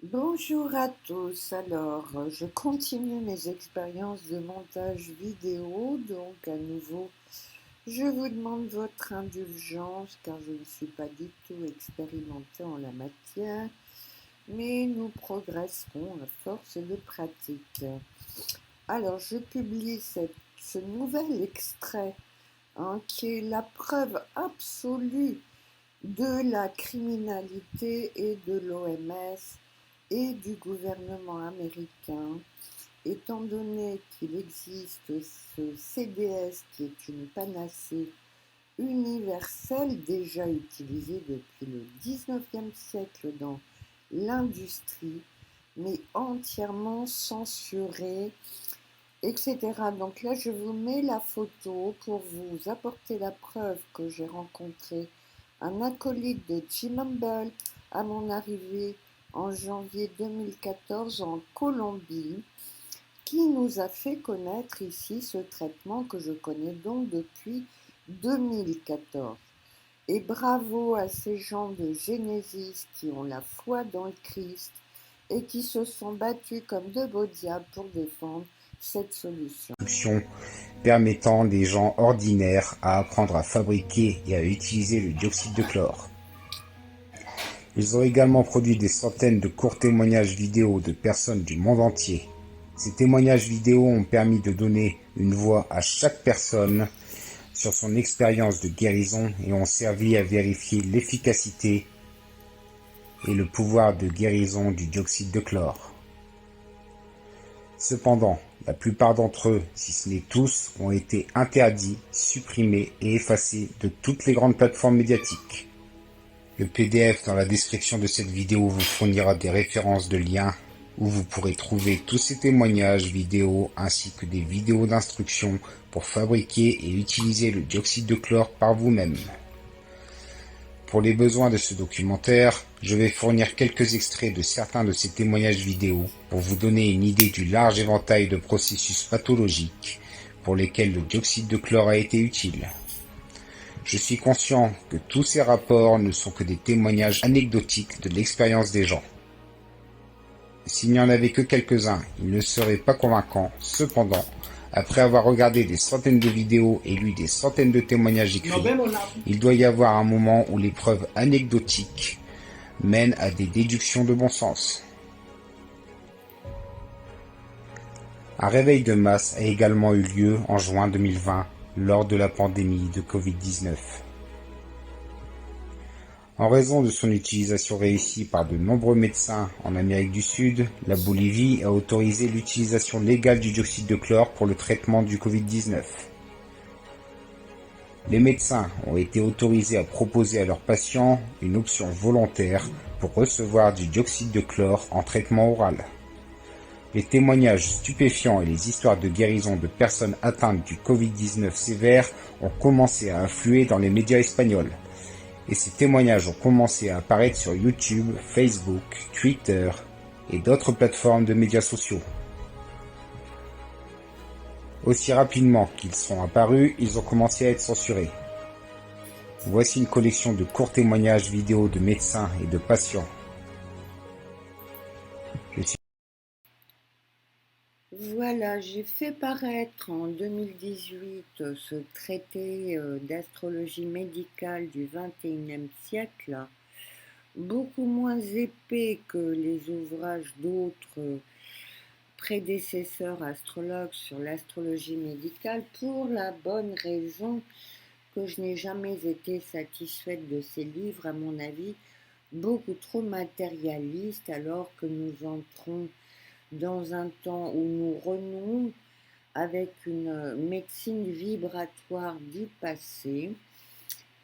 Bonjour à tous. Alors, je continue mes expériences de montage vidéo. Donc, à nouveau, je vous demande votre indulgence car je ne suis pas du tout expérimentée en la matière, mais nous progresserons à force de pratique. Alors, je publie ce nouvel extrait qui est la preuve absolue de la criminalité et de l'OMS et du gouvernement américain, étant donné qu'il existe ce CDS qui est une panacée universelle déjà utilisée depuis le 19e siècle dans l'industrie, mais entièrement censurée, etc. Donc là, je vous mets la photo pour vous apporter la preuve que j'ai rencontré un acolyte de Jim Humble à mon arrivée en janvier 2014 en Colombie, qui nous a fait connaître ici ce traitement que je connais donc depuis 2014. Et bravo à ces gens de Genesis qui ont la foi dans le Christ et qui se sont battus comme de beaux diables pour défendre cette solution. Permettant des gens ordinaires à apprendre à fabriquer et à utiliser le dioxyde de chlore. Ils ont également produit des centaines de courts témoignages vidéo de personnes du monde entier. Ces témoignages vidéo ont permis de donner une voix à chaque personne sur son expérience de guérison et ont servi à vérifier l'efficacité et le pouvoir de guérison du dioxyde de chlore. Cependant, la plupart d'entre eux, si ce n'est tous, ont été interdits, supprimés et effacés de toutes les grandes plateformes médiatiques. Le PDF dans la description de cette vidéo vous fournira des références de liens où vous pourrez trouver tous ces témoignages vidéo ainsi que des vidéos d'instruction pour fabriquer et utiliser le dioxyde de chlore par vous-même. Pour les besoins de ce documentaire, je vais fournir quelques extraits de certains de ces témoignages vidéo pour vous donner une idée du large éventail de processus pathologiques pour lesquels le dioxyde de chlore a été utile. Je suis conscient que tous ces rapports ne sont que des témoignages anecdotiques de l'expérience des gens. S'il n'y en avait que quelques-uns, ils ne seraient pas convaincants. Cependant, après avoir regardé des centaines de vidéos et lu des centaines de témoignages écrits, il doit y avoir un moment où les preuves anecdotiques mènent à des déductions de bon sens. Un réveil de masse a également eu lieu en juin 2020 lors de la pandémie de Covid-19. En raison de son utilisation réussie par de nombreux médecins en Amérique du Sud, la Bolivie a autorisé l'utilisation légale du dioxyde de chlore pour le traitement du Covid-19. Les médecins ont été autorisés à proposer à leurs patients une option volontaire pour recevoir du dioxyde de chlore en traitement oral. Les témoignages stupéfiants et les histoires de guérison de personnes atteintes du Covid-19 sévère ont commencé à influer dans les médias espagnols. Et ces témoignages ont commencé à apparaître sur YouTube, Facebook, Twitter et d'autres plateformes de médias sociaux. Aussi rapidement qu'ils sont apparus, ils ont commencé à être censurés. Voici une collection de courts témoignages vidéo de médecins et de patients. Voilà, j'ai fait paraître en 2018 ce traité d'astrologie médicale du XXIe siècle, beaucoup moins épais que les ouvrages d'autres prédécesseurs astrologues sur l'astrologie médicale, pour la bonne raison que je n'ai jamais été satisfaite de ces livres, à mon avis, beaucoup trop matérialistes, alors que nous entrons dans un temps où nous renouons avec une médecine vibratoire du passé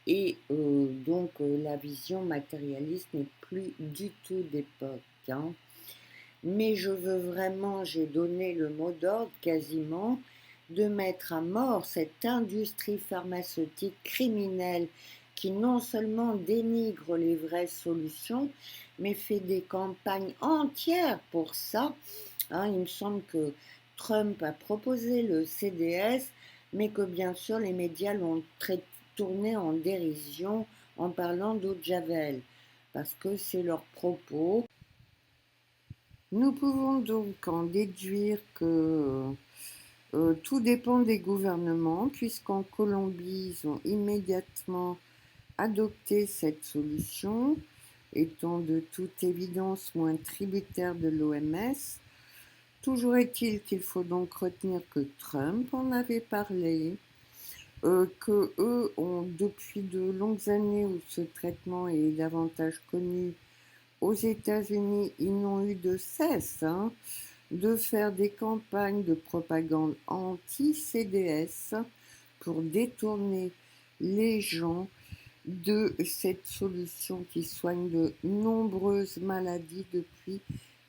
et donc la vision matérialiste n'est plus du tout d'époque. Mais je veux vraiment, j'ai donné le mot d'ordre quasiment, de mettre à mort cette industrie pharmaceutique criminelle qui non seulement dénigre les vraies solutions, mais fait des campagnes entières pour ça. Il me semble que Trump a proposé le CDS, mais que bien sûr les médias l'ont tourné en dérision en parlant d'eau de Javel, parce que c'est leur propos. Nous pouvons donc en déduire que tout dépend des gouvernements, puisqu'en Colombie, ils ont immédiatement adopté cette solution, étant de toute évidence moins tributaire de l'OMS. Toujours est-il qu'il faut donc retenir que Trump en avait parlé, que eux ont depuis de longues années où ce traitement est davantage connu aux États-Unis, ils n'ont eu de cesse de faire des campagnes de propagande anti-CDS pour détourner les gens de cette solution qui soigne de nombreuses maladies depuis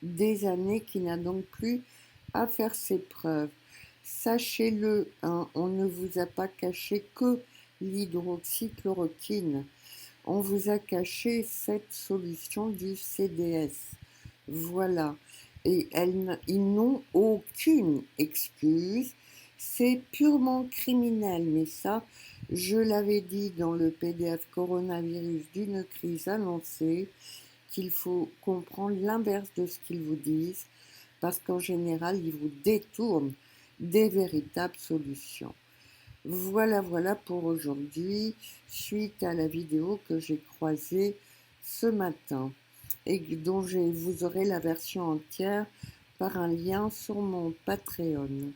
des années, qui n'a donc plus à faire ses preuves. Sachez-le, on ne vous a pas caché que l'hydroxychloroquine. On vous a caché cette solution du CDS. Voilà. Et ils n'ont aucune excuse. C'est purement criminel. Mais ça, je l'avais dit dans le PDF coronavirus d'une crise annoncée, qu'il faut comprendre l'inverse de ce qu'ils vous disent, parce qu'en général, ils vous détournent des véritables solutions. Voilà pour aujourd'hui, suite à la vidéo que j'ai croisée ce matin et dont vous aurez la version entière par un lien sur mon Patreon.